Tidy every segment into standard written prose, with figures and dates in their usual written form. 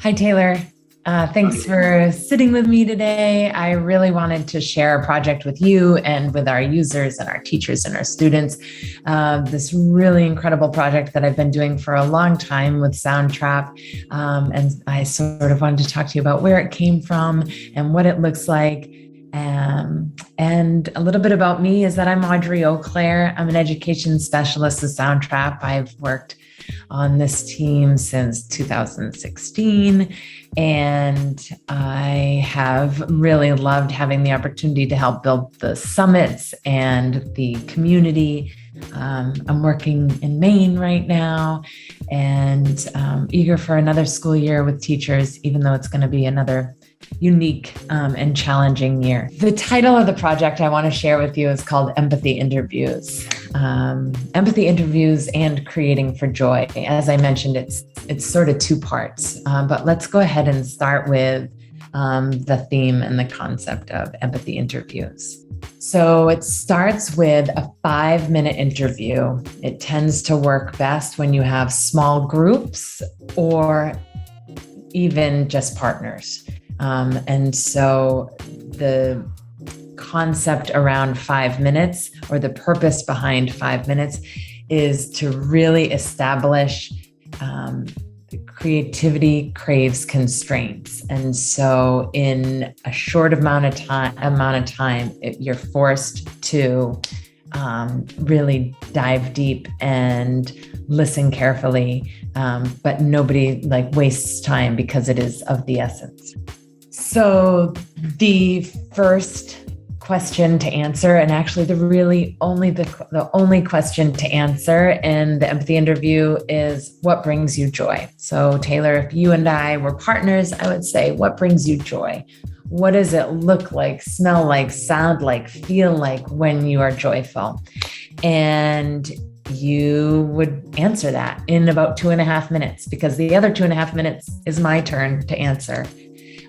Hi, Taylor. Thanks for sitting with me today. I really wanted to share a project with you and with our users and our teachers and our students. This really incredible project that I've been doing for a long time with Soundtrap. And I sort of wanted to talk to you about where it came from and what it looks like. And a little bit about me is that I'm Audrey O'Clair. I'm an education specialist at Soundtrap. I've worked on this team since 2016, and I have really loved having the opportunity to help build the summits and the community. I'm working in Maine right now and eager for another school year with teachers, even though it's going to be another unique and challenging year. The title of the project I want to share with you is called Empathy Interviews. Empathy Interviews and Creating for Joy. As I mentioned, it's sort of two parts, but let's go ahead and start with the theme and the concept of empathy interviews. So it starts with a 5-minute interview. It tends to work best when you have small groups or even just partners. And so the concept around 5 minutes, or the purpose behind 5 minutes, is to really establish creativity craves constraints. And so in a short amount of time, you're forced to really dive deep and listen carefully, but nobody wastes time because it is of the essence. So the first question to answer, and actually the only question to answer in the empathy interview, is what brings you joy? So Taylor, if you and I were partners, I would say, what brings you joy? What does it look like, smell like, sound like, feel like when you are joyful? And you would answer that in about 2.5 minutes, because the other 2.5 minutes is my turn to answer.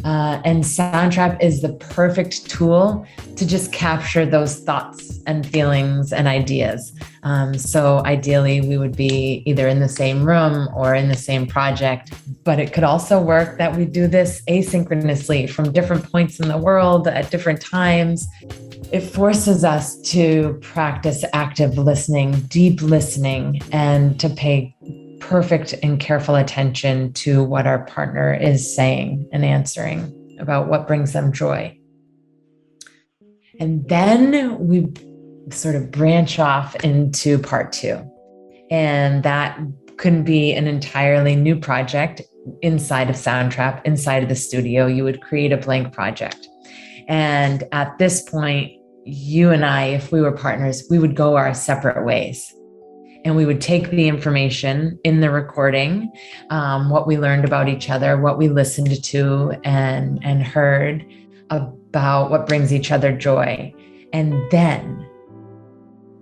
And Soundtrap is the perfect tool to just capture those thoughts and feelings and ideas. So ideally, we would be either in the same room or in the same project, but it could also work that we do this asynchronously from different points in the world at different times. It forces us to practice active listening, deep listening, and to pay perfect and careful attention to what our partner is saying and answering about what brings them joy. And then we sort of branch off into part 2. And that could be an entirely new project inside of Soundtrap, inside of the studio. You would create a blank project. And at this point, you and I, if we were partners, we would go our separate ways. And we would take the information in the recording, what we learned about each other, what we listened to and heard about what brings each other joy. And then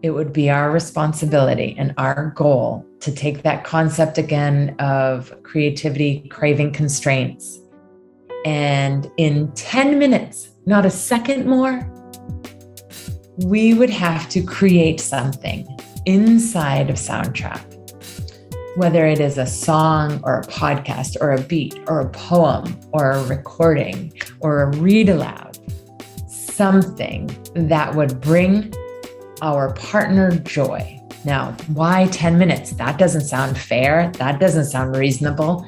it would be our responsibility and our goal to take that concept again of creativity, craving constraints. And in 10 minutes, not a second more, we would have to create something inside of Soundtrap, whether it is a song or a podcast or a beat or a poem or a recording or a read aloud, something that would bring our partner joy. Now, why 10 minutes? That doesn't sound fair. That doesn't sound reasonable.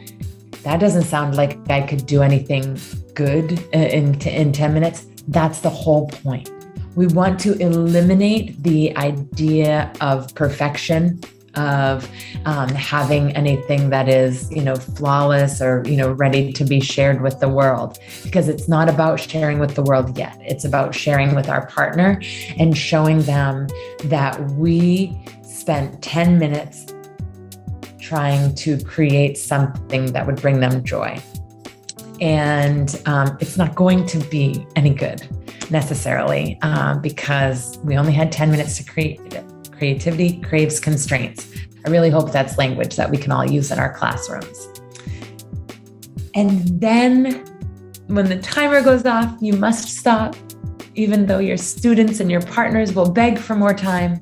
That doesn't sound like I could do anything good in 10 minutes. That's the whole point. We want to eliminate the idea of perfection, of having anything that is, flawless or, ready to be shared with the world, because it's not about sharing with the world yet. It's about sharing with our partner and showing them that we spent 10 minutes trying to create something that would bring them joy. And it's not going to be any good necessarily, because we only had 10 minutes to create it. Creativity craves constraints. I really hope that's language that we can all use in our classrooms. And then when the timer goes off, you must stop, even though your students and your partners will beg for more time.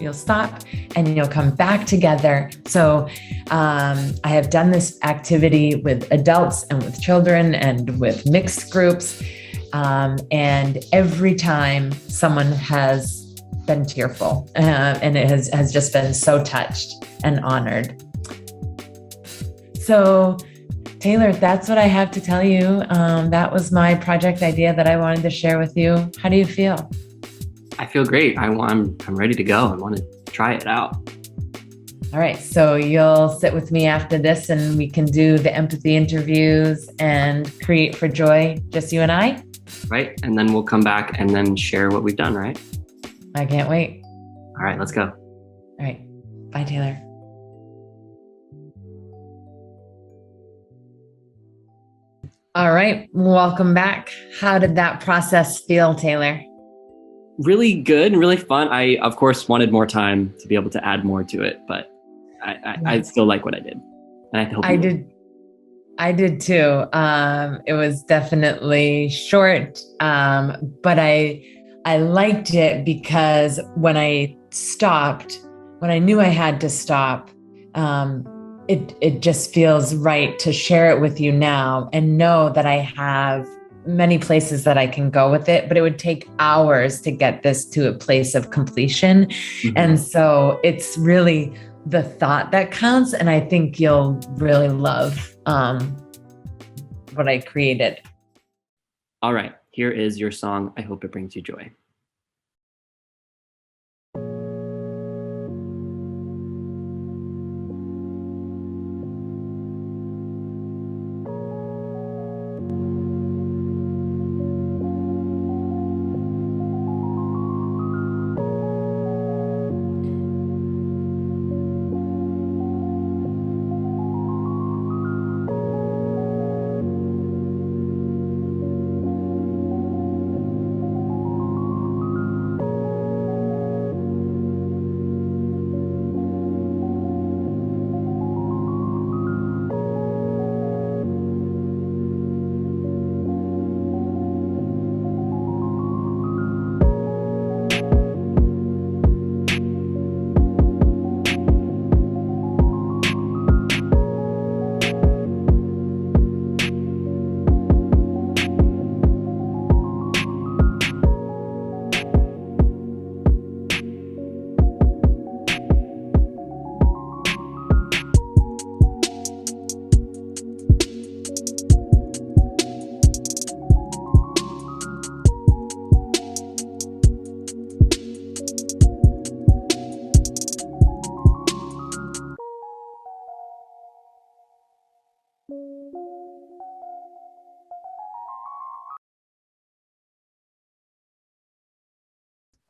you'll stop and you'll come back together. So I have done this activity with adults and with children and with mixed groups. And every time someone has been tearful and it has just been so touched and honored. So Taylor, that's what I have to tell you. That was my project idea that I wanted to share with you. How do you feel? I feel great. I'm ready to go. I want to try it out. All right. So you'll sit with me after this and we can do the empathy interviews and create for joy, just you and I. Right. And then we'll come back and then share what we've done, right? I can't wait. All right, let's go. All right. Bye, Taylor. All right. Welcome back. How did that process feel, Taylor? Really good and really fun. I, of course, wanted more time to be able to add more to it, but I still like what I did. And I hope I did too. It was definitely short, but I liked it because when I knew I had to stop, it just feels right to share it with you now and know that I have many places that I can go with it, but it would take hours to get this to a place of completion. Mm-hmm. And so it's really the thought that counts. And I think you'll really love what I created. All right, here is your song. I hope it brings you joy.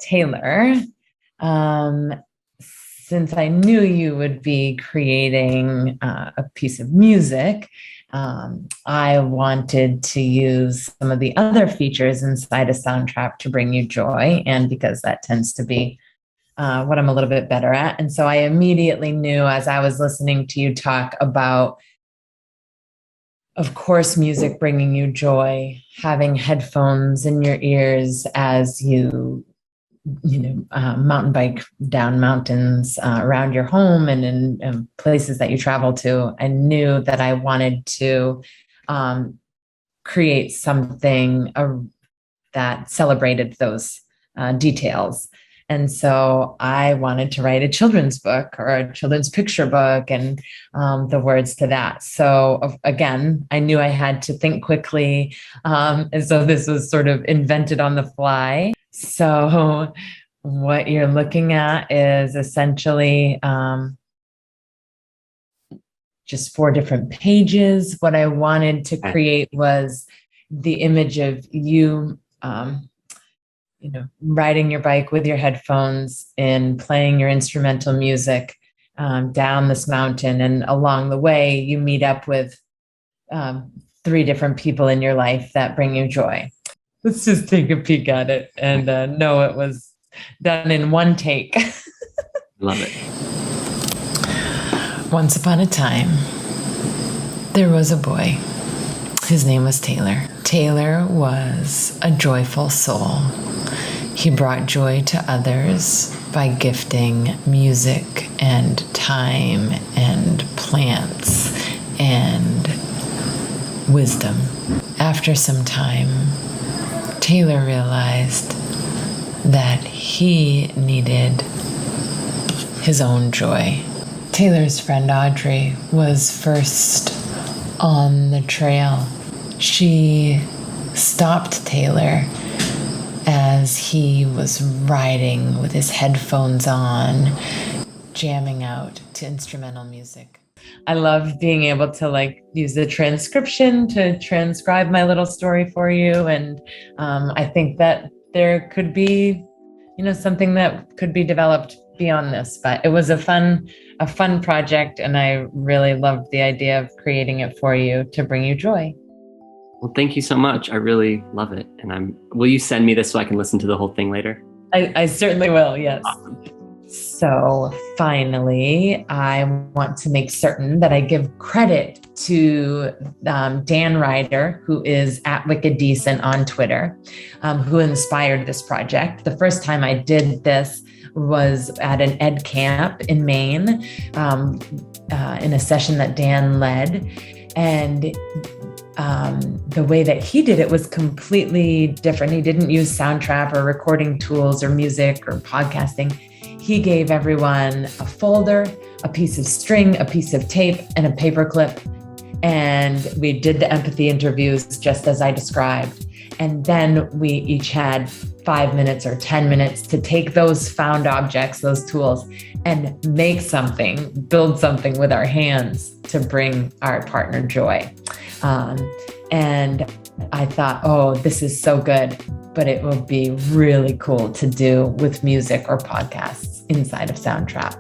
Taylor, since I knew you would be creating a piece of music, I wanted to use some of the other features inside a Soundtrap to bring you joy, and because that tends to be what I'm a little bit better at. And so I immediately knew as I was listening to you talk about, of course, music bringing you joy, having headphones in your ears as you mountain bike down mountains around your home and in places that you travel to. I knew that I wanted to create something that celebrated those details. And so I wanted to write a children's book or a children's picture book and the words to that. So again, I knew I had to think quickly. And so this was sort of invented on the fly. So what you're looking at is essentially just 4 different pages. What I wanted to create was the image of you, riding your bike with your headphones and playing your instrumental music down this mountain. And along the way, you meet up with 3 different people in your life that bring you joy. Let's just take a peek at it and know it was done in one take. Love it. Once upon a time, there was a boy. His name was Taylor. Taylor was a joyful soul. He brought joy to others by gifting music and time and plants and wisdom. After some time, Taylor realized that he needed his own joy. Taylor's friend Audrey was first on the trail. She stopped Taylor as he was riding with his headphones on, jamming out to instrumental music. I love being able to use the transcription to transcribe my little story for you. And I think that there could be, something that could be developed beyond this, but it was a fun project. And I really loved the idea of creating it for you to bring you joy. Well, thank you so much. I really love it. And will you send me this so I can listen to the whole thing later? I certainly will. Yes. Awesome. So finally, I want to make certain that I give credit to Dan Ryder, who is at Wicked Decent on Twitter, who inspired this project. The first time I did this was at an ed camp in Maine, in a session that Dan led. And the way that he did it was completely different. He didn't use Soundtrap or recording tools or music or podcasting. He gave everyone a folder, a piece of string, a piece of tape, and a paperclip. And we did the empathy interviews just as I described. And then we each had 5 minutes or 10 minutes to take those found objects, those tools, and make something, build something with our hands to bring our partner joy. And I thought, oh, this is so good, but it will be really cool to do with music or podcasts inside of Soundtrap.